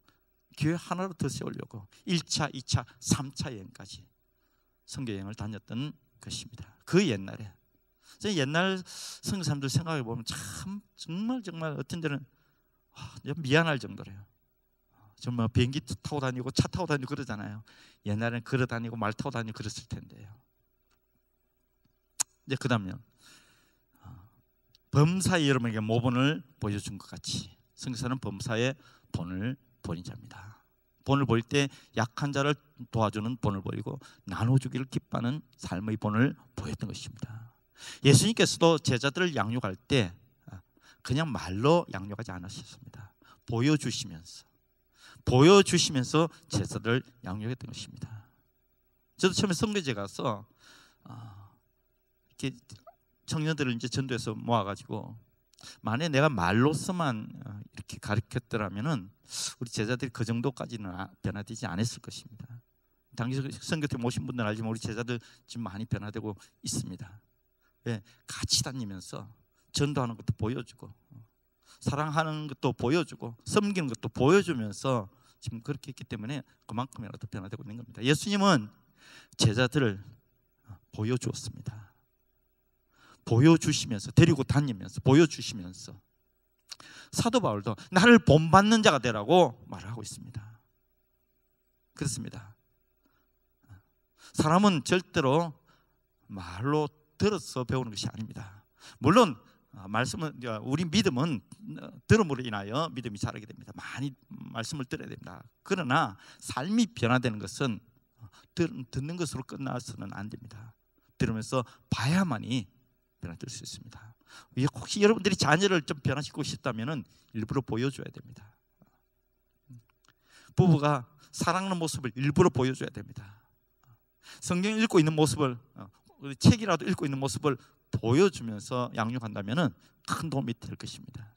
Speaker 2: 교회 하나로 더 세우려고 1차, 2차, 3차 여행까지 선교여행을 다녔던 것입니다. 그 옛날에 옛날 선교사님들 생각해 보면 참 정말 어떤 데는 미안할 정도래요. 정말 비행기 타고 다니고 차 타고 다니고 그러잖아요. 옛날에는 걸어 다니고 말 타고 다니고 그랬을 텐데요. 이제 그 다음요. 범사에 여러분에게 모본을 보여준 것 같이 선교사는 범사에 본을 보인 자입니다. 본을 보일 때 약한 자를 도와주는 본을 보이고 나눠주기를 기뻐하는 삶의 본을 보였던 것입니다. 예수님께서도 제자들을 양육할 때 그냥 말로 양육하지 않으셨습니다. 보여주시면서 제자들을 양육했던 것입니다. 저도 처음에 선교제 가서 이렇게 청년들을 이제 전도해서 모아가지고 만약에 내가 말로서만 이렇게 가르쳤더라면은 우리 제자들이 그 정도까지는 변화되지 않았을 것입니다. 당시 선교팀 모신 분들은 알지만 우리 제자들 지금 많이 변화되고 있습니다. 왜? 같이 다니면서 전도하는 것도 보여주고 사랑하는 것도 보여주고 섬기는 것도 보여주면서 지금 그렇게 했기 때문에 그만큼이라도 변화되고 있는 겁니다. 예수님은 제자들을 보여주었습니다. 보여주시면서 데리고 다니면서 보여주시면서 사도 바울도 나를 본받는 자가 되라고 말을 하고 있습니다. 그렇습니다. 사람은 절대로 말로 들어서 배우는 것이 아닙니다. 물론 말씀은 우리 믿음은 들음으로 인하여 믿음이 자라게 됩니다. 많이 말씀을 들어야 됩니다. 그러나 삶이 변화되는 것은 듣는 것으로 끝나서는 안 됩니다. 들으면서 봐야만이 변화될 수 있습니다. 혹시 여러분들이 자녀를 좀 변화시키고 싶다면 일부러 보여줘야 됩니다. 부부가 사랑하는 모습을 일부러 보여줘야 됩니다. 성경 읽고 있는 모습을 책이라도 읽고 있는 모습을 보여주면서 양육한다면 큰 도움이 될 것입니다.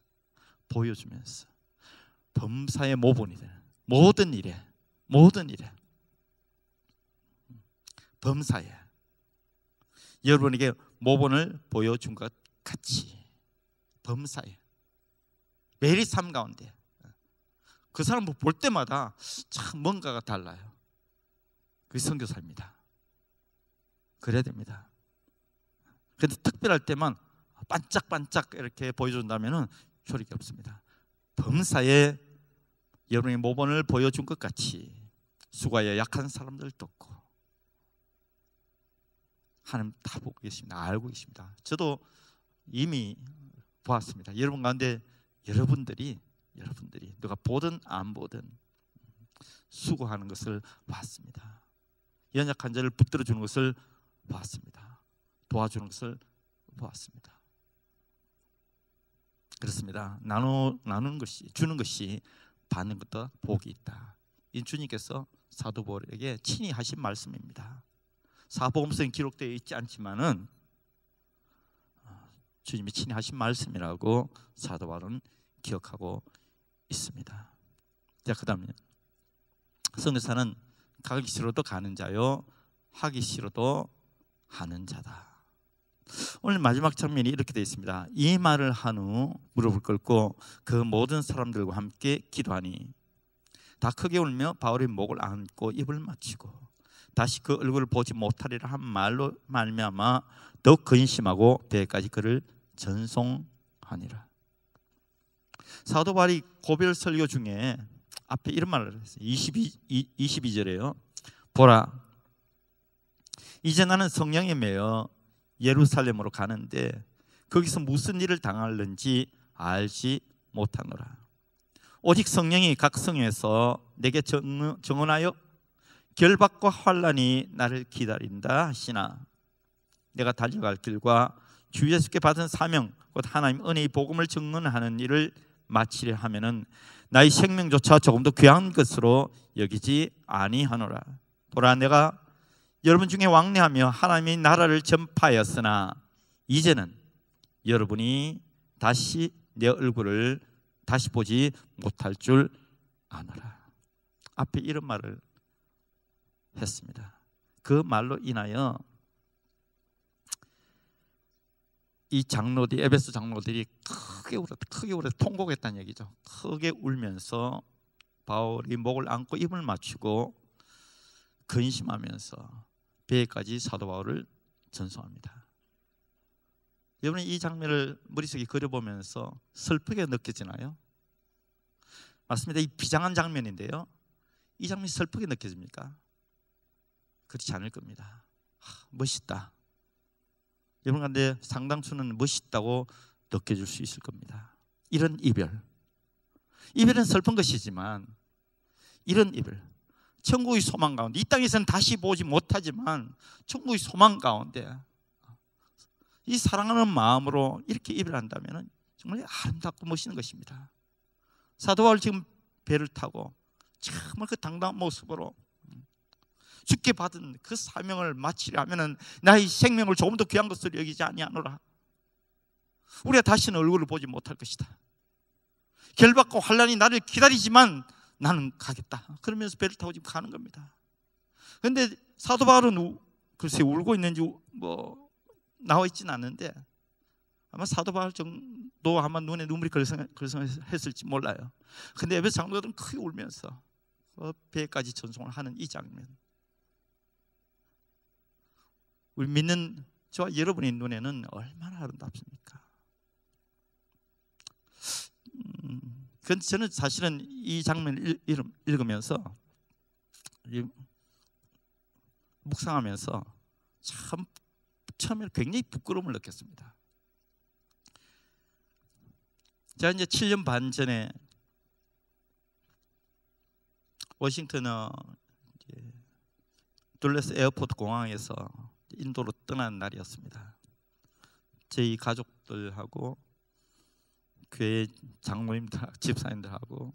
Speaker 2: 보여주면서 범사의 모본이 되는 모든 일에 범사에 여러분에게 모본을 보여준 것 같이 범사에 매일 삶 가운데 그 사람을 볼 때마다 참 뭔가가 달라요. 그게 선교사입니다. 그래야 됩니다. 그런데 특별할 때만 반짝반짝 이렇게 보여준다면 효력이 없습니다. 범사에 여러분의 모본을 보여준 것 같이 수고하여 약한 사람들 돕고 하나님 다 보고 계십니다. 알고 계십니다. 저도 이미 보았습니다. 여러분 가운데 여러분들이 누가 보든 안 보든 수고하는 것을 봤습니다. 연약한 자를 붙들어 주는 것을 봤습니다. 도와주는 것을 보았습니다. 그렇습니다. 나누는 것이, 주는 것이 받는 것도 복이 있다. 이 주님께서 사도 바울에게 친히 하신 말씀입니다. 사복음서에 기록되어 있지 않지만은 주님이 친히 하신 말씀이라고 사도 바울은 기억하고 있습니다. 자, 그다음에 선교사는 가기 싫어도 가는 자요, 하기 싫어도 하는 자다. 오늘 마지막 장면이 이렇게 되어 있습니다. 이 말을 한 후 무릎을 꿇고 그 모든 사람들과 함께 기도하니 다 크게 울며 바울의 목을 안고 입을 맞추고 다시 그 얼굴을 보지 못하리라 한 말로 말미암아 더욱 근심하고 배까지 그를 전송하니라. 사도 바울이 고별 설교 중에 앞에 이런 말을 했어요. 22절에요. 보라, 이제 나는 성령에 매여 예루살렘으로 가는데 거기서 무슨 일을 당할는지 알지 못하노라. 오직 성령이 각 성에서 내게 정언하여 결박과 환난이 나를 기다린다 하시나 내가 달려갈 길과 주 예수께 받은 사명 곧 하나님 은혜의 복음을 증언하는 일을 마치려 하면은 나의 생명조차 조금도 귀한 것으로 여기지 아니하노라. 보라, 내가 여러분 중에 왕래하며 하나님의 나라를 전파하였으나 이제는 여러분이 다시 내 얼굴을 다시 보지 못할 줄 아노라. 앞에 이런 말을 했습니다. 그 말로 인하여 이 장로들, 에베소 장로들이 크게 울어 통곡했다는 얘기죠. 크게 울면서 바울이 목을 안고 입을 맞추고 근심하면서 배까지 사도 바울을 전송합니다. 여러분, 이 장면을 머릿속에 그려보면서 슬프게 느껴지나요? 맞습니다. 이 비장한 장면인데요, 이 장면이 슬프게 느껴집니까? 그렇지 않을 겁니다. 멋있다. 여러분 가운데 상당수는 멋있다고 느껴질 수 있을 겁니다. 이런 이별은 슬픈 것이지만 이런 이별, 천국의 소망 가운데, 이 땅에서는 다시 보지 못하지만 천국의 소망 가운데 이 사랑하는 마음으로 이렇게 이별한다면 정말 아름답고 멋있는 것입니다. 사도 바울 지금 배를 타고 정말 그 당당한 모습으로 주께 받은 그 사명을 마치려 하면은 나의 생명을 조금 더 귀한 것으로 여기지 아니하노라. 우리가 다시는 얼굴을 보지 못할 것이다. 결박과 환난이 나를 기다리지만 나는 가겠다. 그러면서 배를 타고 지금 가는 겁니다. 그런데 사도 바울은 글쎄 울고 있는지 뭐 나와 있지는 않는데 아마 사도 바울 정도 아마 눈에 눈물이 걸성했을지 몰라요. 근데 에베소 장로들은 크게 울면서 배까지 전송을 하는 이 장면, 우리 믿는 저와 여러분의 눈에는 얼마나 아름답습니까? 그런데 저는 사실은 이 장면을 읽으면서 묵상하면서 참 처음에 굉장히 부끄러움을 느꼈습니다. 제가 이제 7년 반 전에 워싱턴 둘레스 에어포트 공항에서 인도로 떠난 날이었습니다. 저희 가족들하고 교회 장로님들, 집사님들하고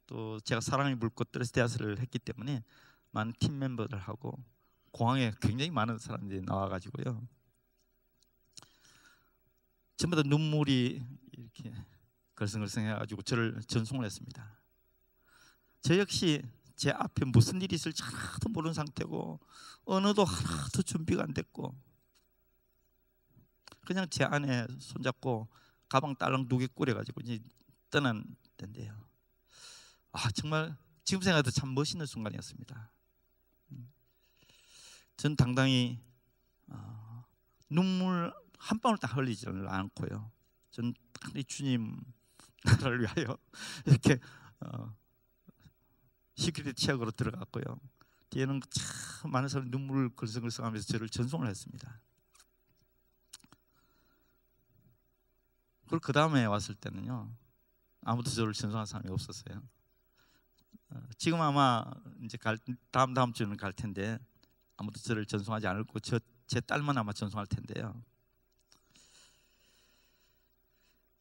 Speaker 2: 또 제가 사랑의 물꽃 드레스데아스를 했기 때문에 많은 팀 멤버들하고 공항에 굉장히 많은 사람들이 나와가지고요, 전부 다 눈물이 이렇게 걸성걸성해가지고 저를 전송을 했습니다. 저 역시 제 앞에 무슨 일이 있을지 하나도 모르는 상태고 언어도 하나도 준비가 안 됐고 그냥 제 안에 손잡고 가방 딸랑 2개 꾸려가지고 이제 떠난 때인데요. 정말 지금 생각해도 참 멋있는 순간이었습니다. 전 당당히 눈물 한 방울 딱 흘리지를 않고요, 전 주님 나라를 위하여 이렇게 시큐리티 체크로 들어갔고요, 뒤에는 참 많은 사람이 눈물을 걸성걸성하면서 저를 전송을 했습니다. 그리고 그 다음에 왔을 때는요, 아무도 저를 전송한 사람이 없었어요. 지금 아마 이제 다음 주는 갈 텐데 아무도 저를 전송하지 않을 거고 제 딸만 아마 전송할 텐데요.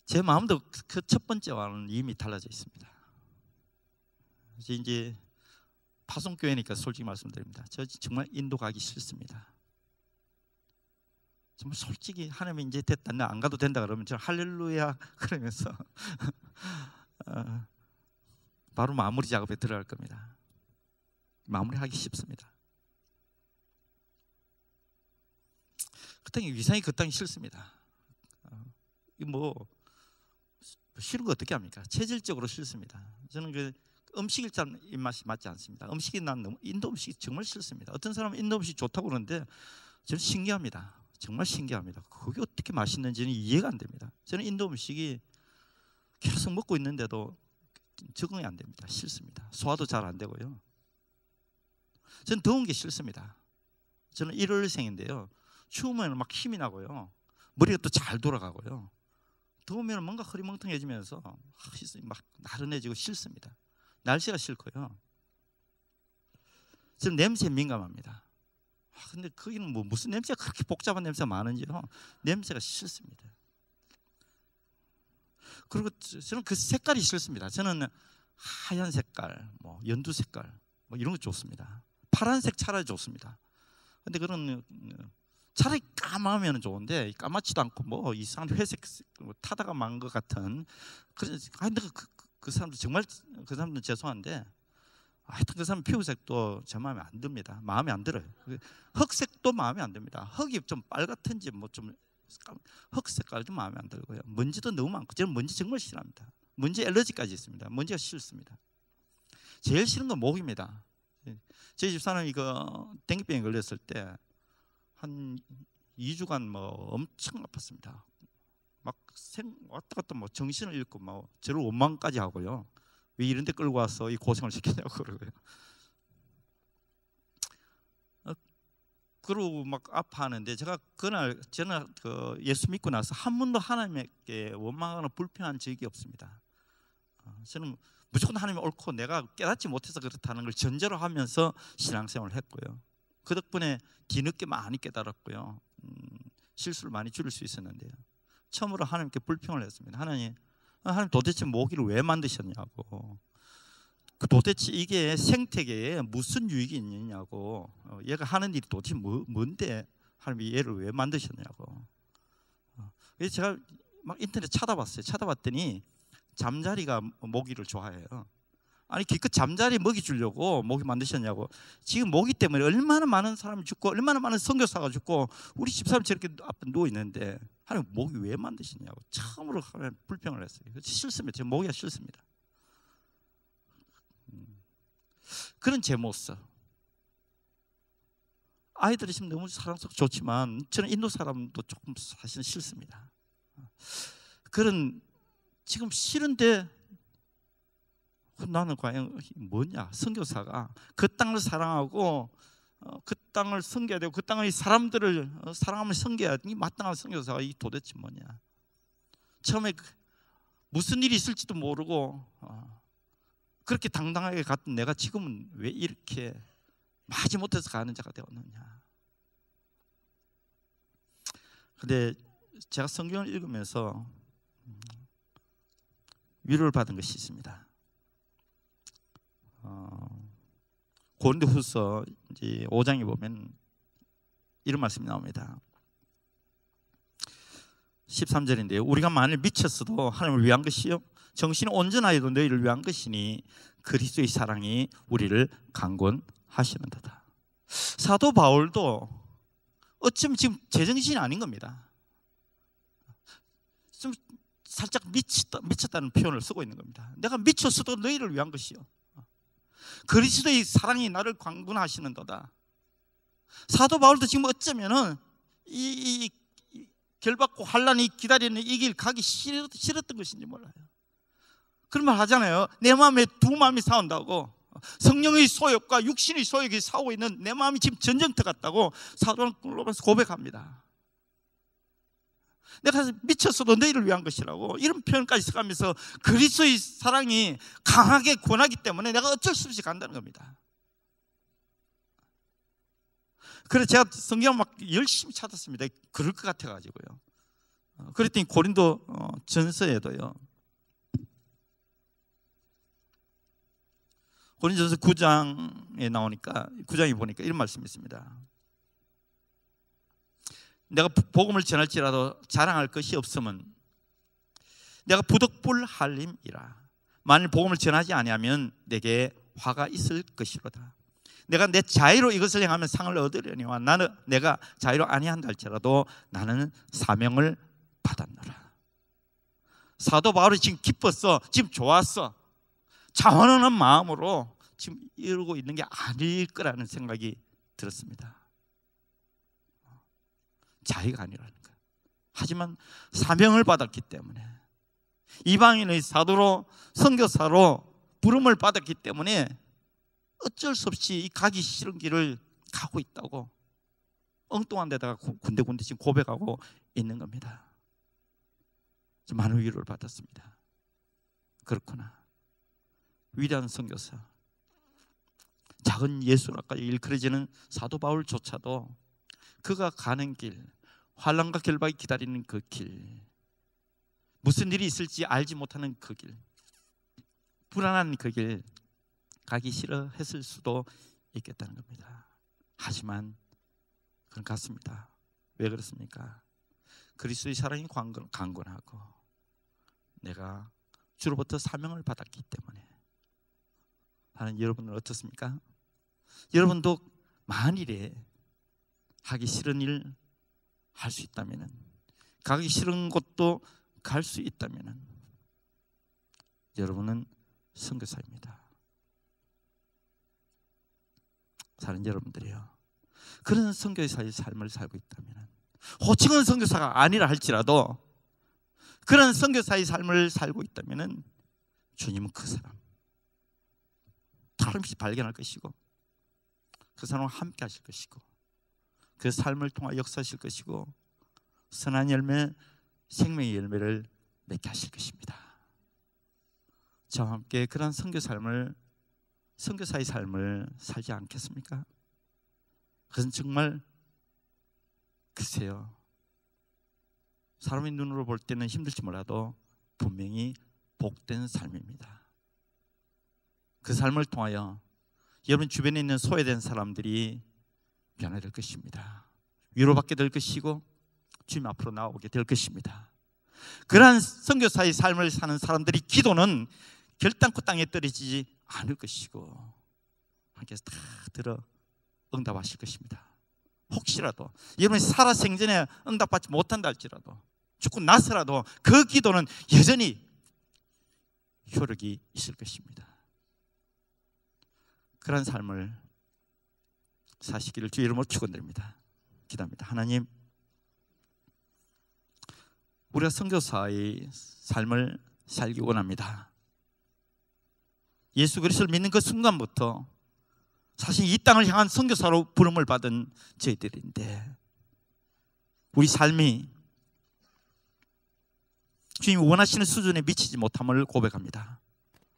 Speaker 2: 제 마음도 그 첫 번째와는 이미 달라져 있습니다. 이제 파송교회니까 솔직히 말씀드립니다. 저 정말 인도 가기 싫습니다. 정말 솔직히 하나님이 이제 됐다, 나 안 가도 된다 그러면 저 할렐루야 그러면서 바로 마무리 작업에 들어갈 겁니다. 마무리하기 쉽습니다. 그 땅이 위상이 그 땅이 싫습니다. 뭐 싫은 거 어떻게 합니까? 체질적으로 싫습니다. 저는 그 음식이 참 입맛이 맞지 않습니다. 음식이 난 인도 음식이 정말 싫습니다. 어떤 사람은 인도 음식 좋다고 그러는데 저는 신기합니다. 정말 신기합니다. 그게 어떻게 맛있는지는 이해가 안 됩니다. 저는 인도 음식이 계속 먹고 있는데도 적응이 안 됩니다. 싫습니다. 소화도 잘 안 되고요. 저는 더운 게 싫습니다. 저는 1월생인데요, 추우면 막 힘이 나고요, 머리가 또 잘 돌아가고요, 더우면 뭔가 흐리멍텅해지면서 막 나른해지고 싫습니다. 날씨가 싫고요. 저는 냄새에 민감합니다. 근데 거기는 뭐 무슨 냄새가 그렇게 복잡한 냄새가 많은지요. 냄새가 싫습니다. 그리고 저는 그 색깔이 싫습니다. 저는 하얀 색깔, 뭐 연두 색깔, 뭐 이런 거 좋습니다. 파란색 차라리 좋습니다. 근데 그런 차라리 까마면 좋은데 까맣지도 않고 뭐 이상한 회색 타다가 만 것 같은 그런. 근데 그 사람들 정말 그 사람들은 죄송한데 하여튼 그 사람 피부색도 제 마음에 안 듭니다. 마음에 안 들어요. 흑색도 마음에 안 듭니다. 흑이 좀 빨갛든지 뭐 좀 흑 색깔도 마음에 안 들고요. 먼지도 너무 많고 저는 먼지 정말 싫어합니다. 먼지 엘러지까지 있습니다. 먼지가 싫습니다. 제일 싫은 건 모기입니다. 저희 집사람이 이거 댕기병에 걸렸을 때 한 2주간 뭐 엄청 아팠습니다. 막 왔다 갔다 뭐 정신을 잃고 뭐 저를 원망까지 하고요. 왜 이런 데 끌고 와서 이 고생을 시키냐고 그러고요. 그러고 막 아파하는데 제가 그날 저는 그 예수 믿고 나서 한 번도 하나님께 원망하거나 불평한 적이 없습니다. 저는 무조건 하나님이 옳고 내가 깨닫지 못해서 그렇다는 걸 전제로 하면서 신앙생활을 했고요. 그 덕분에 뒤늦게 많이 깨달았고요. 실수를 많이 줄일 수 있었는데요. 처음으로 하나님께 불평을 했습니다. 하나님, 하나님 도대체 모기를 왜 만드셨냐고. 도대체 이게 생태계에 무슨 유익이 있느냐고. 얘가 하는 일이 도대체 뭔데 하나님이 얘를 왜 만드셨냐고. 그래서 제가 막 인터넷 찾아봤어요. 찾아봤더니 잠자리가 모기를 좋아해요. 아니 기껏 잠자리 먹이 주려고 모기 만드셨냐고. 지금 모기 때문에 얼마나 많은 사람이 죽고 얼마나 많은 선교사가 죽고 우리 집사람 저렇게 앞에 누워 있는데 하나님 모기 왜 만드시냐고 처음으로 하나님 불평을 했어요. 싫습니다. 저 모기가 싫습니다. 그런 제 모습. 아이들이 지금 너무 사랑스럽고 좋지만 저는 인도 사람도 조금 사실은 싫습니다. 그런 지금 싫은데 나는 과연 뭐냐? 선교사가 그 땅을 사랑하고 그 땅을 섬겨야 되고 그 땅의 사람들을 사랑하면 섬겨야 이 마땅한 선교사가 이 도대체 뭐냐? 처음에 무슨 일이 있을지도 모르고 그렇게 당당하게 갔던 내가 지금은 왜 이렇게 마지 못해서 가는 자가 되었느냐? 근데 제가 성경을 읽으면서 위로를 받은 것이 있습니다. 고린도후서 5장에 보면 이런 말씀이 나옵니다. 13절인데요. 우리가 만일 미쳤어도 하나님을 위한 것이요 정신이 온전하여도 너희를 위한 것이니 그리스도의 사랑이 우리를 강권하시는도다. 사도 바울도 어쩌면 지금 제정신이 아닌 겁니다. 좀 살짝 미쳤다는 표현을 쓰고 있는 겁니다. 내가 미쳤어도 너희를 위한 것이요 그리스도의 사랑이 나를 강권하시는도다. 사도 바울도 지금 어쩌면은 이 결받고 환란이 기다리는 이 길 가기 싫었던 것인지 몰라요. 그런 말 하잖아요. 내 마음에 두 마음이 싸운다고. 성령의 소욕과 육신의 소욕이 싸우고 있는 내 마음이 지금 전쟁터 같다고 사도는 고백합니다. 내가 미쳤어도 너희를 위한 것이라고 이런 표현까지 써가면서 그리스도의 사랑이 강하게 권하기 때문에 내가 어쩔 수 없이 간다는 겁니다. 그래서 제가 성경을 막 열심히 찾았습니다. 그럴 것 같아가지고요. 그랬더니 고린도 전서에도요. 고린도전서 9장에 나오니까 9장에 보니까 이런 말씀이 있습니다. 내가 복음을 전할지라도 자랑할 것이 없으면 내가 부득불 할림이라. 만일 복음을 전하지 아니하면 내게 화가 있을 것이로다. 내가 내 자유로 이것을 행하면 상을 얻으려니와 내가 자유로 아니한다 할지라도 나는 사명을 받았노라. 사도 바울이 지금 기뻤어. 지금 좋았어. 자원하는 마음으로 지금 이러고 있는 게 아닐 거라는 생각이 들었습니다. 자유가 아니라는 거예요. 하지만 사명을 받았기 때문에 이방인의 사도로 선교사로 부름을 받았기 때문에 어쩔 수 없이 이 가기 싫은 길을 가고 있다고 엉뚱한 데다가 군데군데 지금 고백하고 있는 겁니다. 많은 위로를 받았습니다. 그렇구나. 위대한 선교사, 작은 예수라까지 일컬어지는 사도 바울조차도 그가 가는 길, 환난과 결박이 기다리는 그 길, 무슨 일이 있을지 알지 못하는 그 길, 불안한 그 길 가기 싫어했을 수도 있겠다는 겁니다. 하지만 그건 같습니다. 왜 그렇습니까? 그리스도의 사랑이 강건하고 내가 주로부터 사명을 받았기 때문에. 하는 여러분은 어떻습니까? 여러분도 만일에 하기 싫은 일 할 수 있다면, 가기 싫은 곳도 갈 수 있다면 여러분은 선교사입니다. 사는 여러분들이요, 그런 선교사의 삶을 살고 있다면, 호칭은 선교사가 아니라 할지라도 그런 선교사의 삶을 살고 있다면 주님은 그 사람 다름없이 발견할 것이고 그 사람과 함께 하실 것이고 그 삶을 통해 역사하실 것이고 선한 열매, 생명의 열매를 맺게 하실 것입니다. 저와 함께 그런 선교사의 삶을 살지 않겠습니까? 그것은 정말 글쎄요, 사람의 눈으로 볼 때는 힘들지 몰라도 분명히 복된 삶입니다. 그 삶을 통하여 여러분 주변에 있는 소외된 사람들이 변화될 것입니다. 위로받게 될 것이고 주님 앞으로 나오게 될 것입니다. 그러한 선교사의 삶을 사는 사람들이 기도는 결단코 땅에 떨어지지 않을 것이고 하나님께서 다 들어 응답하실 것입니다. 혹시라도 여러분이 살아 생전에 응답받지 못한다 할지라도 죽고 나서라도 그 기도는 여전히 효력이 있을 것입니다. 그런 삶을 사시기를 주 이름으로 축원드립니다. 기도합니다. 하나님, 우리가 선교사의 삶을 살기 원합니다. 예수 그리스도를 믿는 그 순간부터 사실 이 땅을 향한 선교사로 부름을 받은 저희들인데 우리 삶이 주님이 원하시는 수준에 미치지 못함을 고백합니다.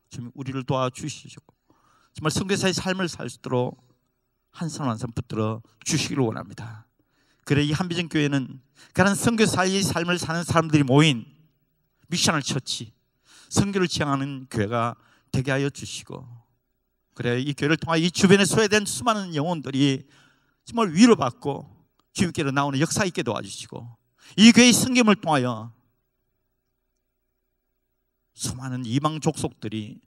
Speaker 2: 주님 우리를 도와주시고 정말 선교사의 삶을 살 수 있도록 한 사람 한 사람 붙들어 주시기를 원합니다. 그래 이 한비전 교회는 그런 선교사의 삶을 사는 사람들이 모인 미셔널 처치, 선교를 지향하는 교회가 되게 하여 주시고, 그래 이 교회를 통하여 이 주변에 소외된 수많은 영혼들이 정말 위로받고 주님께로 나오는 역사 있게 도와주시고, 이 교회의 섬김을 통하여 수많은 이방 족속들이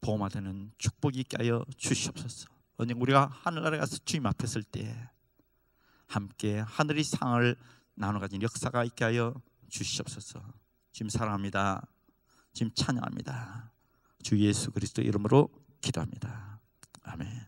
Speaker 2: 보호받는 축복이 있게 하여 주시옵소서. 언젠가 우리가 하늘나라에 가서 주님 앞에 설 때 함께 하늘의 상을 나눠 가진 역사가 있게 하여 주시옵소서. 주님 사랑합니다. 주님 찬양합니다. 주 예수 그리스도 이름으로 기도합니다. 아멘.